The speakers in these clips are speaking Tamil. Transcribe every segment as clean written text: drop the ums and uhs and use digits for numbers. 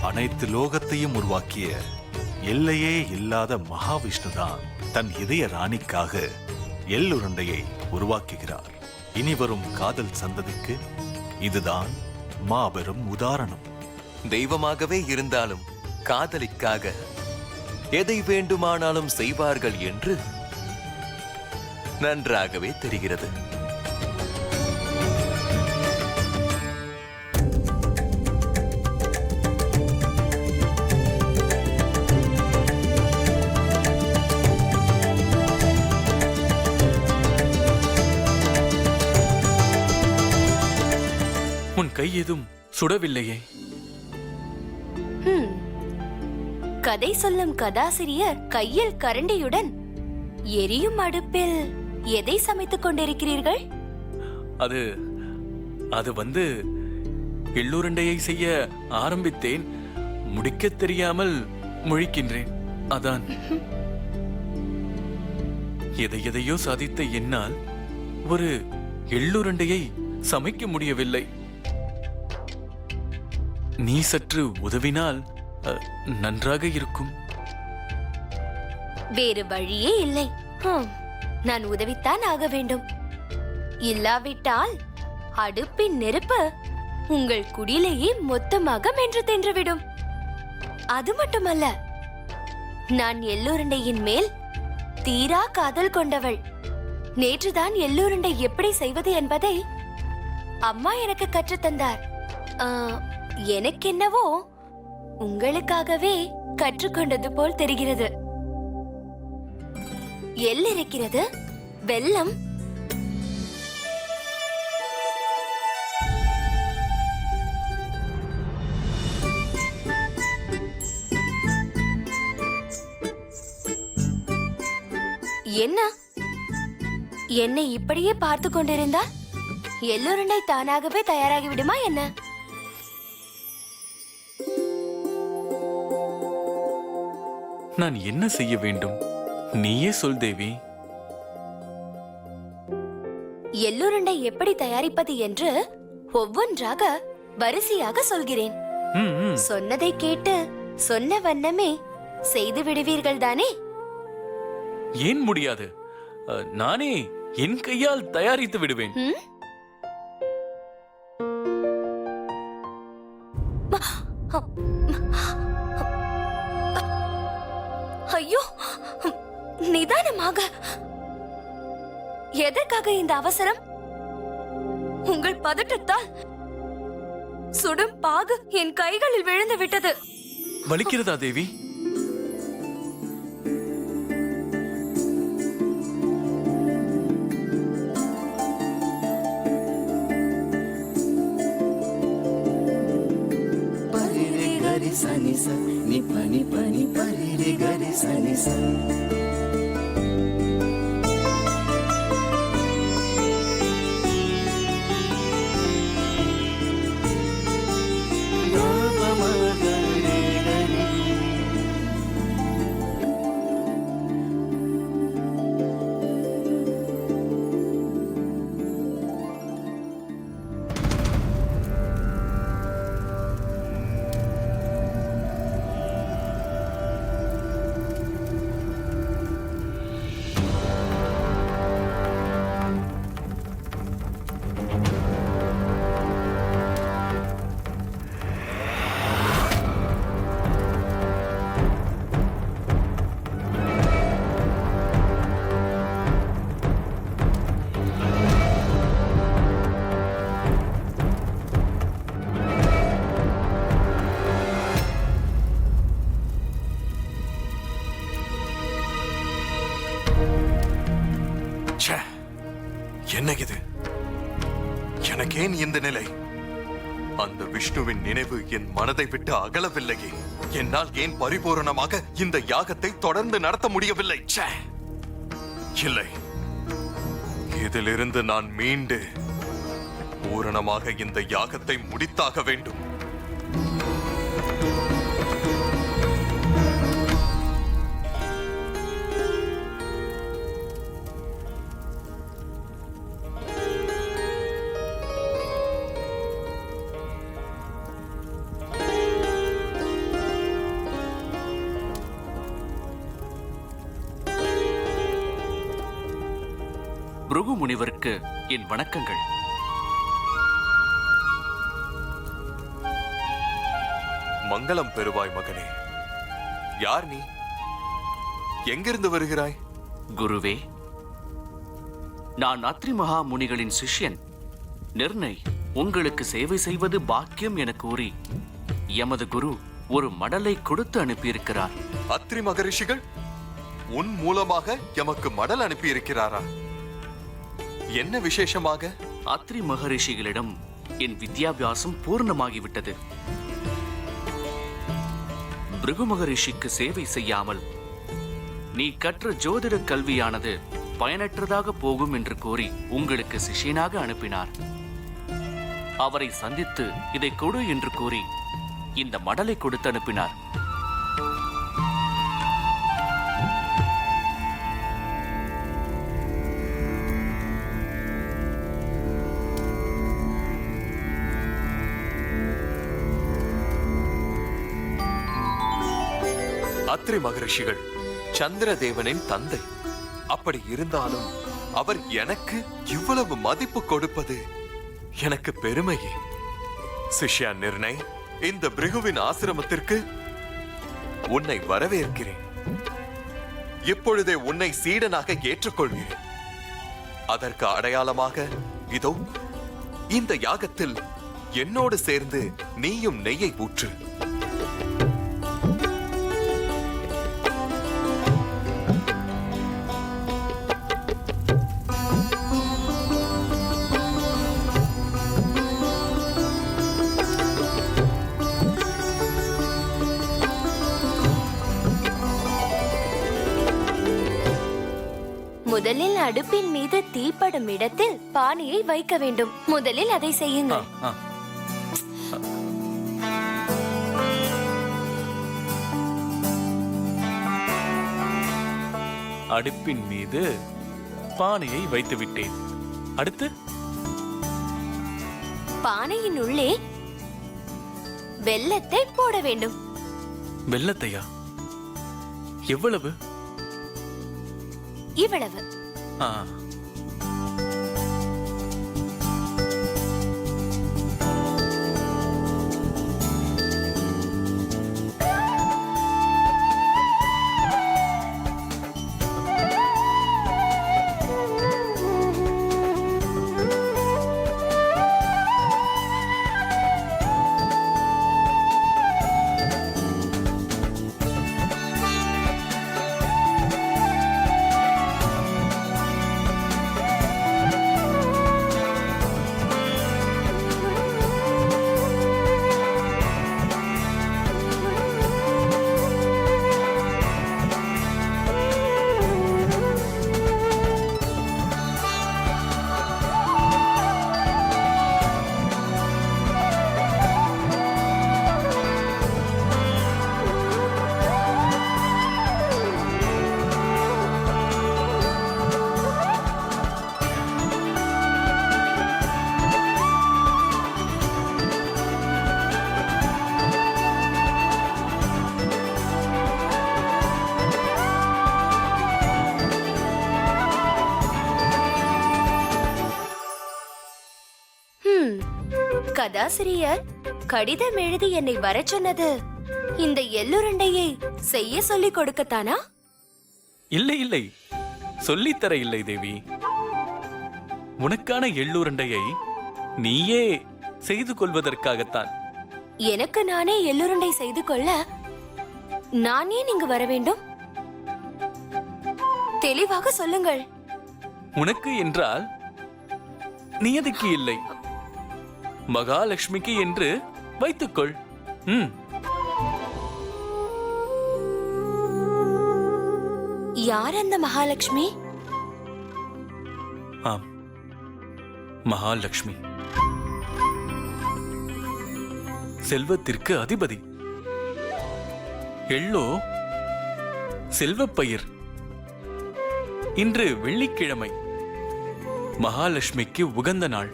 அனைத்து லோகத்தையும் உருவாக்கிய எல்லையே இல்லாத மகாவிஷ்ணுதான் தன் இதய ராணிக்காக எள்ளுருண்டையை உருவாக்குகிறார். இனி வரும் காதல் சந்ததிக்கு இதுதான் மாபெரும் உதாரணம். தெய்வமாகவே இருந்தாலும் காதலிக்காக எதை வேண்டுமானாலும் செய்வார்கள் என்று நன்றாகவே தெரிகிறது. உன் கை எதுவும் சுடவில்லையே? கதை சொல்லும் கதாசிரியர் கையில் கரண்டியுடன் எரியும் அடுப்பில் எதை சமைத்துக் கொண்டிருக்கிறீர்கள்? அது வந்து எள்ளுருண்டையை செய்ய ஆரம்பித்தேன், முடிக்க தெரியாமல் முழிக்கின்றேன். அதான் எதையோ சாதித்த என்னால் ஒரு எள்ளுருண்டையை சமைக்க முடியவில்லை. நீ சற்று உதவினால் நன்றாக இருக்கும். வேறு வழியே இல்லை. நான் உதவித்தான் ஆக வேண்டும். இல்லாவிட்டால் அடுப்பின் நெருப்பு உங்கள் குடிலேயே மொத்தமாக மென்று தின்றுவிடும். அது மட்டுமல்ல, நான் எள்ளுருண்டையின் மேல் தீரா காதல் கொண்டவள். நேற்றுதான் எள்ளுருண்டை எப்படி செய்வது என்பதை அம்மா எனக்கு கற்றுத்தந்தார். எனக்கென்னவோ உங்களுக்காகவே கற்றுக்கொண்டது போல் தெரிகிறது. எள் இருக்கிறது, வெல்லம், என்ன என்னை இப்படியே பார்த்து கொண்டிருந்தா எள்ளுருண்டை தானாகவே தயாராகி விடுமா என்ன? நான் என்ன செய்ய வேண்டும்? நீயே சொல் தேவி. எள்ளுருண்டை எப்படி தயாரிப்பது என்று ஒவ்வொன்றாக வரிசையாக சொல்கிறேன். சொன்னதை கேட்டு சொன்ன வண்ணமே செய்து விடுவீர்கள் தானே? ஏன் முடியாது? நானே என் கையால் தயாரித்து விடுவேன். ஐயோ, நிதானமாக. எதற்காக இந்த அவசரம்? உங்கள் பதட்டத்தால் சுடும் பாகு என் கைகளில் விழுந்து விட்டது. வலிக்கிறதா தேவி? சனிச நி பனி பனி பரிரி கரி சனிச. என்ன இது? எனக்கேன் இந்த நிலை? அந்த விஷ்ணுவின் நினைவு என் மனதை விட்டு அகலவில்லையே. என்னால் ஏன் பரிபூரணமாக இந்த யாகத்தை தொடர்ந்து நடத்த முடியவில்லை? இல்லை, இதிலிருந்து நான் மீண்டு பூரணமாக இந்த யாகத்தை முடித்தாக வேண்டும். பிருகு முனிவருக்கு என் வணக்கங்கள். மங்களம் பெறுவாய் மகனே. யார் நீ? எங்கிருந்து வருகிறாய்? குருவே, நான் அத்ரி மகா முனிகளின் சிஷ்யன் நிர்ணய். உங்களுக்கு சேவை செய்வது பாக்கியம் என கூறி எமது குரு ஒரு மடலை கொடுத்து அனுப்பியிருக்கிறார். அத்ரி மகரிஷிகள் உன் மூலமாக எமக்கு மடல் அனுப்பியிருக்கிறாரா? என்ன விசேஷமாக? அத்ரி மகரிஷிகளிடம் என் வித்யாபியாசம் பூர்ணமாகிவிட்டது. பிருகு மகரிஷிக்கு சேவை செய்யாமல் நீ கற்ற ஜோதிட கல்வியானது பயனற்றதாக போகும் என்று கூறி உங்களுக்கு சிஷ்யனாக அனுப்பினார். அவரை சந்தித்து இதை கொடு என்று கூறி இந்த மடலை கொடுத்து அனுப்பினார். அத்ரி மகரிஷிகள் சந்திரதேவனின் தந்தை. அப்படி இருந்தாலும் அவர் எனக்கு இவ்வளவு மதிப்பு கொடுப்பது எனக்கு பெருமையே. சிஷ்யா நிர்ணய், இந்த பிருகுவின் ஆசிரமத்திற்கு உன்னை வரவேற்கிறேன். இப்பொழுதே உன்னை சீடனாக ஏற்றுக்கொள்கிறேன். அதற்கு அடையாளமாக இதோ இந்த யாகத்தில் என்னோடு சேர்ந்து நீயும் நெய்யை ஊற்று. முதலில் அடுப்பின் மீது தீப்படும் இடத்தில் பானையை வைக்க வேண்டும். முதலில் அதை செய்யுங்கள். அடுப்பின் மீது பானையை வைத்து விட்டேன். அடுத்து பானையின் உள்ளே வெல்லத்தை போட வேண்டும். வெல்லத்தையா? எவ்வளவு? இவ்வளவு. ஆ. கதாசிரியர் கடிதம் எழுதி என்னை வர சொன்னது இந்த எள்ளுருண்டையை செய்ய சொல்லிக் கொடுக்கத்தானா? இல்லை இல்லை, சொல்லித்தர இல்லை தேவி. உனக்கான எள்ளுருண்டையை நீயே செய்து கொள்வதற்காகத்தான். எனக்கு நானே எள்ளுருண்டை செய்து கொள்ள நான் ஏன் இங்கு வர வேண்டும்? தெளிவாக சொல்லுங்கள். உனக்கு என்றால் நியதிக்கு இல்லை, மகாலட்சுமிக்கு என்று வைத்துக்கொள். யார் அந்த மகாலட்சுமி? ஆம், மகாலட்சுமி செல்வத்திற்கு அதிபதி. எள்ளோ செல்வப்பயிர். இன்று வெள்ளிக்கிழமை, மகாலட்சுமிக்கு உகந்த நாள்.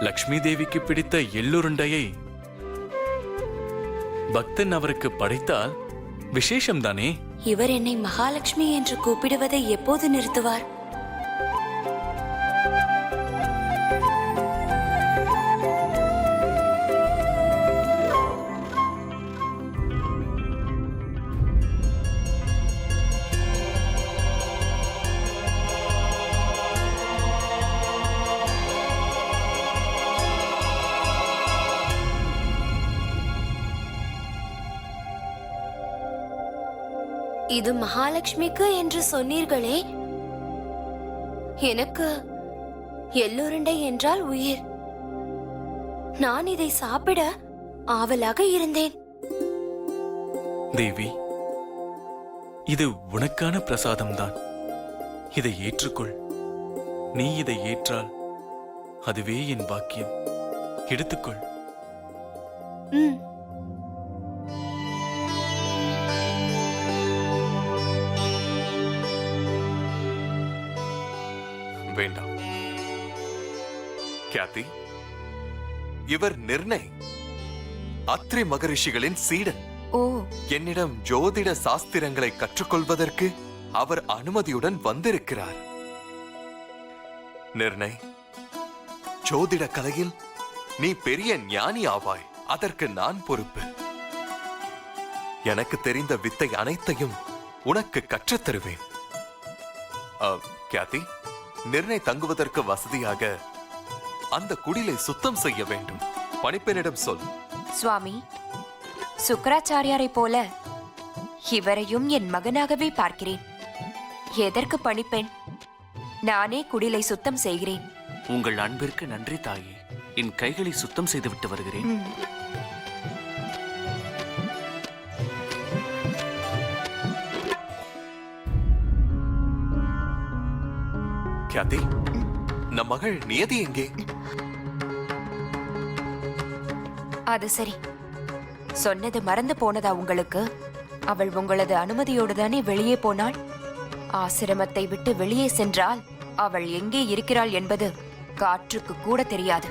லக்ஷ்மி தேவிக்கு பிடித்த எள்ளுருண்டையை பக்தன் அவருக்கு படைத்தால் விசேஷம்தானே? இவர் என்னை மகாலட்சுமி என்று கூப்பிடுவதை எப்போது நிறுத்துவார்? இது மகாலட்சுமிக்கு என்று சொன்னீர்களே, எனக்கு எள்ளுருண்டை என்றால் உயிர். நான் இதை சாப்பிட ஆவலாக இருந்தேன். தேவி, இது உனக்கான பிரசாதம்தான். இதை ஏற்றுக்கொள். நீ இதை ஏற்றால் அதுவே என் பாக்கியம். எடுத்துக்கொள். ம். வேண்டாம் கியாதி, இவர் நிர்ணய், அத்ரி மகரிஷிகளின் சீடன். ஓ, என்னிடம் ஜோதிட சாஸ்திரங்களை கற்றுக்கொள்வதற்கு அவர் அனுமதியுடன் வந்திருக்கிறார். நிர்ணய், ஜோதிட கலையில் நீ பெரிய ஞானி ஆவாய். அதற்கு நான் பொறுப்பு. எனக்கு தெரிந்த வித்தை அனைத்தையும் உனக்கு கற்றுத் தருவேன். கியாதி, நிர்ணய் தங்குவதற்கு வசதியாக அந்த குடிலை சுத்தம் செய்ய வேண்டும். பணிப்பெண்ணிடம் சொல். சுவாமி, சுக்கராச்சாரியாரை போல இவரையும் என் மகனாகவே பார்க்கிறேன். எதற்கு பணிப்பெண்? நானே குடிலை சுத்தம் செய்கிறேன். உங்கள் அன்பிற்கு நன்றி தாயே. என் கைகளை சுத்தம் செய்துவிட்டு வருகிறேன். கியாதி, நம் மகள் நியதி எங்கே? அது சரி, சொன்னது மறந்து போனதா உங்களுக்கு? அவள் உங்களது அனுமதியோடு தானே வெளியே போனாள். ஆசிரமத்தை விட்டு வெளியே சென்றால் அவள் எங்கே இருக்கிறாள் என்பது காற்றுக்கு கூட தெரியாது.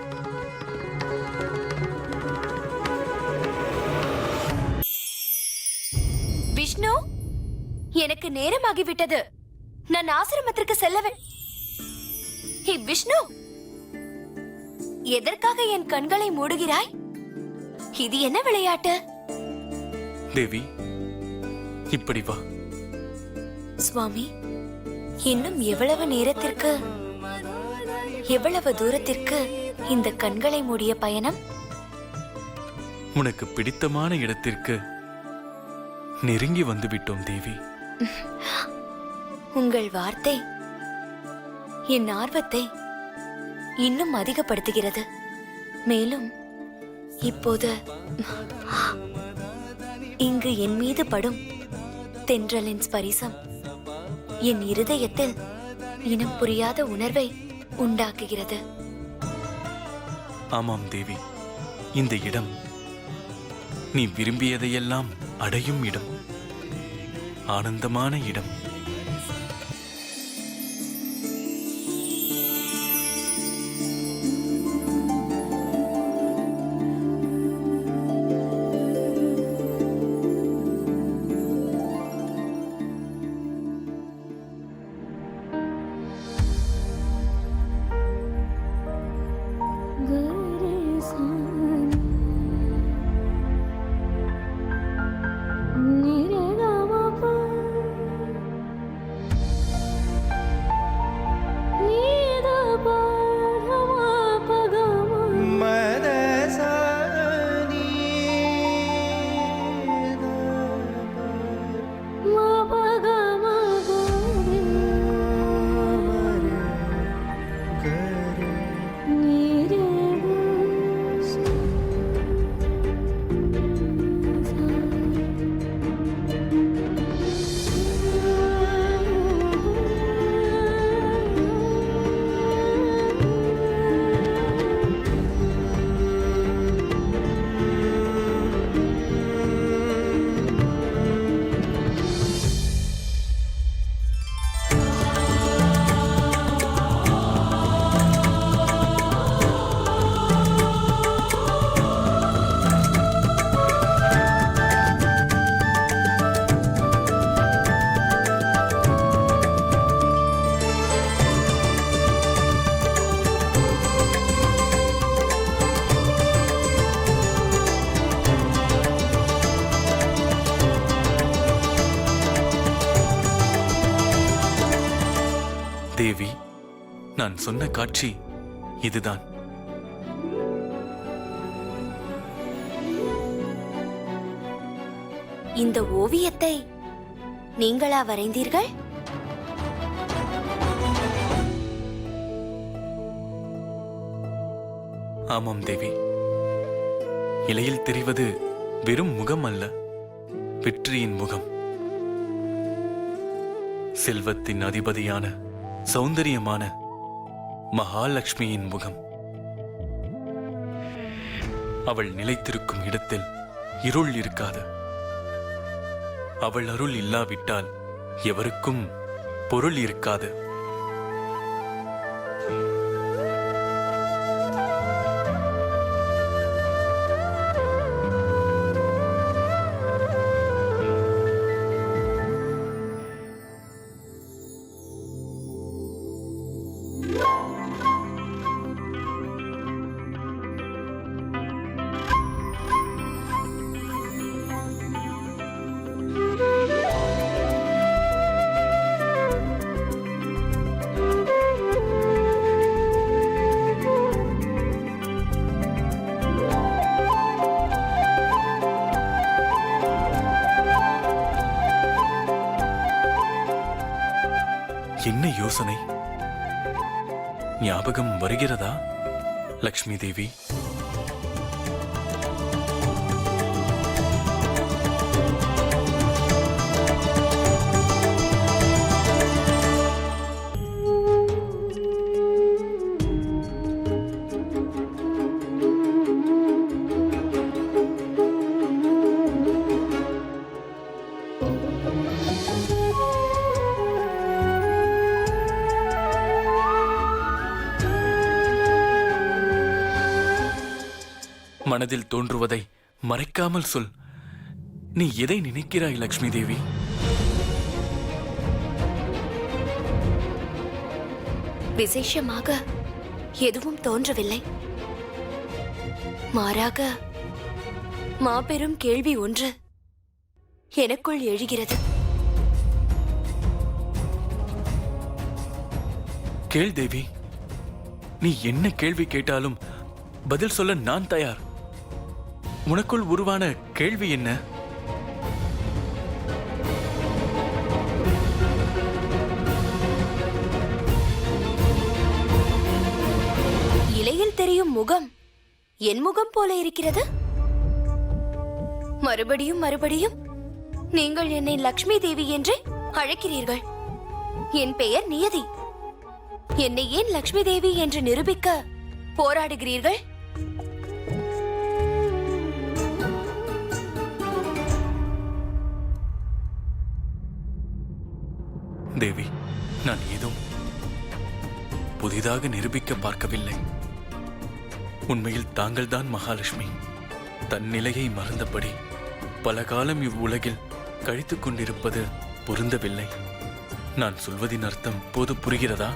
விஷ்ணு, எனக்கு நேரமாகிவிட்டது. நான் ஆசிரமத்திற்கு செல்லவே. ஹே விஷ்ணு, எதற்காக என் கண்களை மூடுகிறாய்? இது என்ன விளையாட்டு? தேவி, இப்படி வா. சுவாமி, இன்னும் எவ்வளவு நேரத்திற்கு, எவ்வளவு தூரத்திற்கு இந்த கண்களை மூடிய பயணம்? உனக்கு பிடித்தமான இடத்திற்கு நெருங்கி வந்து விட்டோம் தேவி. உங்கள் வார்த்தை என் ஆர்வத்தை இன்னும் அதிகப்படுத்துகிறது. மேலும் இப்போது இங்கு என் மீது படும் தென்றலின் ஸ்பரிசம் என் இருதயத்தில் இனம் புரியாத உணர்வை உண்டாக்குகிறது. ஆமாம் தேவி, இந்த இடம் நீ விரும்பியதையெல்லாம் அடையும் இடம், ஆனந்தமான இடம். தேவி, நான் சொன்ன காட்சி இதுதான். இந்த ஓவியத்தை நீங்களா வரைந்தீர்கள்? ஆமாம் தேவி. இலையில் தெரிவது வெறும் முகம் அல்ல, வெற்றியின் முகம். செல்வத்தின் அதிபதியான சௌந்தரியமான மகாலட்சுமியின் முகம். அவள் நிலைத்திருக்கும் இடத்தில் இருள் இருக்காது. அவள் அருள் இல்லாவிட்டால் எவருக்கும் பொருள் இருக்காது. என்ன யோசனை? ஞாபகம் வருகிறதா லக்ஷ்மி தேவி? மனதில் தோன்றுவதை மறைக்காமல் சொல். நீ எதை நினைக்கிறாய் லக்ஷ்மி தேவி? விசேஷமாக எதுவும் தோன்றவில்லை. மாறாக மாபெரும் கேள்வி ஒன்று எனக்குள் எழுகிறது. கேள் தேவி. நீ என்ன கேள்வி கேட்டாலும் பதில் சொல்ல நான் தயார். உனக்குள் உருவான கேள்வி என்ன? இலையில் தெரியும் முகம் என் முகம் போல இருக்கிறது. மறுபடியும் மறுபடியும் நீங்கள் என்னை லக்ஷ்மி தேவி என்று அழைக்கிறீர்கள். என் பெயர் நியதி. என்னை ஏன் லக்ஷ்மி தேவி என்று நிரூபிக்க போராடுகிறீர்கள்? தேவி, நான் ஏதும் புதிதாக நிரூபிக்க பார்க்கவில்லை. உண்மையில் தாங்கள்தான் மகாலட்சுமி. தன் நிலையை மறந்தபடி பல காலம் இவ்வுலகில் கழித்துக் கொண்டிருப்பது பொருந்தவில்லை. நான் சொல்வதின் அர்த்தம் போது புரிகிறதா?